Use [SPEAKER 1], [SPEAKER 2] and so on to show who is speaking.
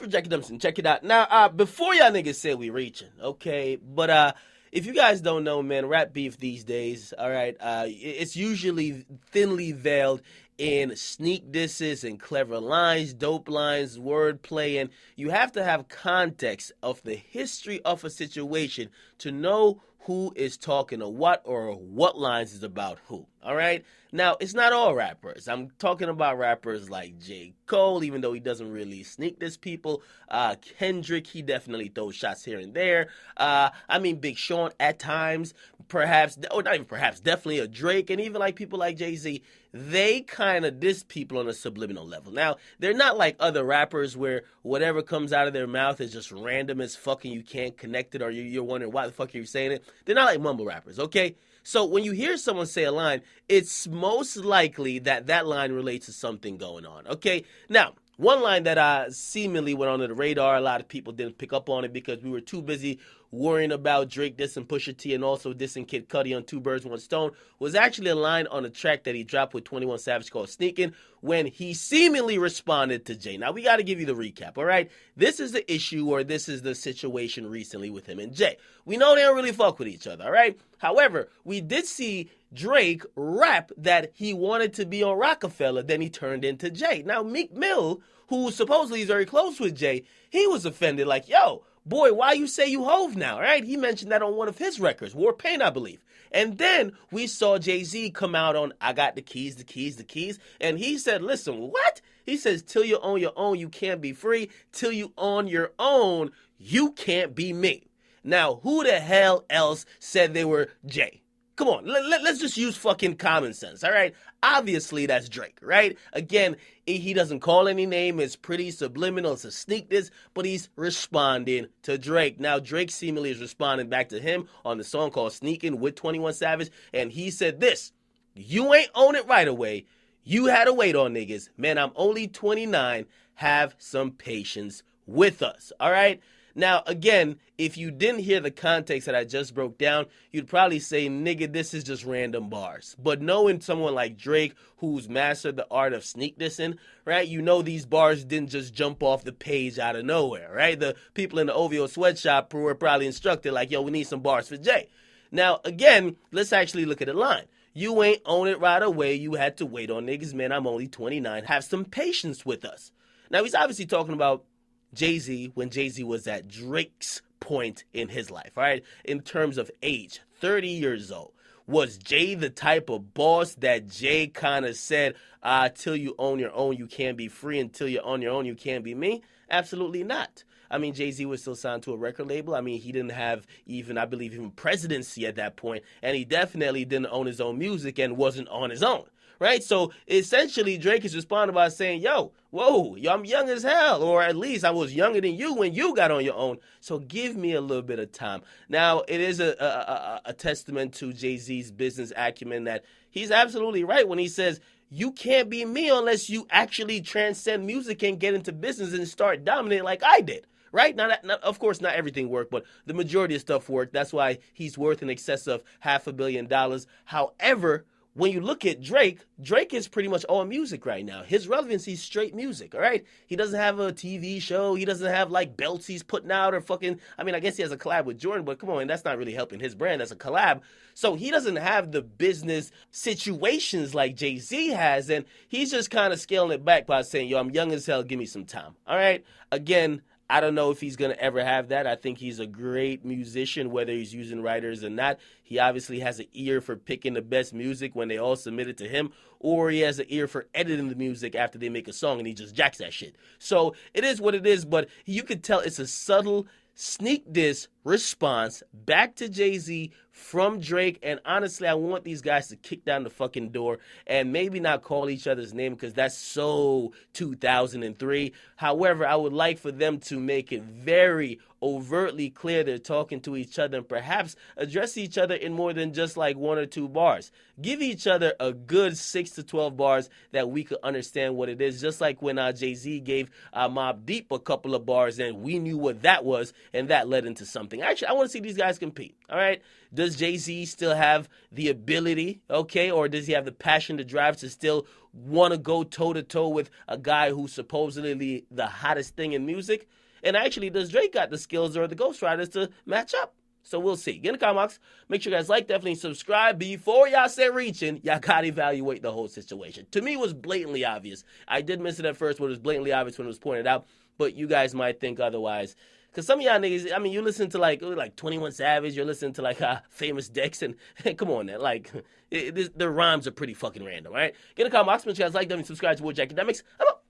[SPEAKER 1] for Jackie Dumpson. Check it out. Now, before y'all niggas say we reaching, okay? But if you guys don't know, man, rap beef these days, all right, it's usually thinly veiled in sneak disses and clever lines, dope lines, wordplay, and you have to have context of the history of a situation to know who is talking to what or what lines is about who, all right? Now, it's not all rappers. I'm talking about rappers like J. Cole, even though he doesn't really sneak diss people. Kendrick, he definitely throws shots here and there. Big Sean at times, perhaps, or not even perhaps, definitely a Drake, and even like people like Jay-Z, they kind of diss people on a subliminal level. Now, they're not like other rappers where whatever comes out of their mouth is just random as fuck and you can't connect it or you're wondering why the fuck are you saying it. They're not like mumble rappers, okay? So when you hear someone say a line, it's most likely that that line relates to something going on, okay? Now, one line that seemingly went under the radar, a lot of people didn't pick up on it because we were too busy worrying about Drake dissing Pusha T and also dissing Kid Cudi on Two Birds, One Stone, was actually a line on a track that he dropped with 21 Savage called Sneakin' when he seemingly responded to Jay. Now, we got to give you the recap, all right? This is the issue or this is the situation recently with him and Jay. We know they don't really fuck with each other, all right? However, we did see Drake rap that he wanted to be on Rockefeller, then he turned into Jay. Now, Meek Mill, who supposedly is very close with Jay, he was offended like, yo, boy, why you say you Hove now, right? He mentioned that on one of his records, War Paint, I believe. And then we saw Jay-Z come out on I Got the Keys, the Keys, the Keys. And he said, listen, what? He says, till you're on your own, you can't be free. Till you on your own, you can't be me. Now, who the hell else said they were Jay? Come on, let's just use fucking common sense, all right? Obviously, that's Drake, right? Again, he doesn't call any name. It's pretty subliminal. It's a sneak diss, but he's responding to Drake. Now, Drake seemingly is responding back to him on the song called Sneakin' with 21 Savage, and he said this, you ain't own it right away. You had to wait on niggas. Man, I'm only 29. Have some patience with us, all right? Now, again, if you didn't hear the context that I just broke down, you'd probably say, nigga, this is just random bars. But knowing someone like Drake, who's mastered the art of sneak dissing, right, you know these bars didn't just jump off the page out of nowhere, right? The people in the OVO sweatshop were probably instructed like, yo, we need some bars for Jay. Now, again, let's actually look at the line. You ain't own it right away. You had to wait on niggas. Man, I'm only 29. Have some patience with us. Now, he's obviously talking about Jay-Z when Jay-Z was at Drake's point in his life, all right? In terms of age, 30 years old. Was Jay the type of boss that Jay kind of said, till you own your own, you can't be free. Until you're on your own, you can't be me? Absolutely not. I mean, Jay-Z was still signed to a record label. I mean, he didn't have even, I believe, even presidency at that point. And he definitely didn't own his own music and wasn't on his own. Right? So essentially, Drake is responding by saying, yo, whoa, I'm young as hell. Or at least I was younger than you when you got on your own. So give me a little bit of time. Now, it is a testament to Jay-Z's business acumen that he's absolutely right when he says, you can't be me unless you actually transcend music and get into business and start dominating like I did. Right? Now, of course, not everything worked, but the majority of stuff worked. That's why he's worth in excess of $500 million. However, when you look at Drake, Drake is pretty much all music right now. His relevancy is straight music, all right? He doesn't have a TV show. He doesn't have, like, belts he's putting out or fucking... I mean, I guess he has a collab with Jordan, but come on, that's not really helping his brand. That's a collab. So he doesn't have the business situations like Jay-Z has, and he's just kind of scaling it back by saying, yo, I'm young as hell, give me some time, all right? Again, I don't know if he's going to ever have that. I think he's a great musician, whether he's using writers or not. He obviously has an ear for picking the best music when they all submit it to him, or he has an ear for editing the music after they make a song and he just jacks that shit. So it is what it is, but you could tell it's a subtle sneak diss response back to Jay-Z from Drake, and honestly, I want these guys to kick down the fucking door and maybe not call each other's name because that's so 2003. However, I would like for them to make it very overtly clear they're talking to each other and perhaps address each other in more than just like 1 or 2 bars. Give each other a good 6 to 12 bars that we could understand what it is, just like when Jay-Z gave Mobb Deep a couple of bars and we knew what that was and that led into something. Actually, I want to see these guys compete. All right. Does Jay-Z still have the ability, okay, or does he have the passion, the drive to still want to go toe to toe with a guy who's supposedly the hottest thing in music? And actually, does Drake got the skills or the ghostwriters to match up? So we'll see. Get in the comments. Make sure you guys like, definitely subscribe. Before y'all say reaching, y'all gotta evaluate the whole situation. To me, it was blatantly obvious. I did miss it at first, but it was blatantly obvious when it was pointed out. But you guys might think otherwise. Because some of y'all niggas, I mean, you listen to like 21 Savage, you're listening to like Famous Dex, and come on, man, like, the rhymes are pretty fucking random, all right? Get in the comments. Make sure you guys like, definitely subscribe to Wood Academics. I'm out.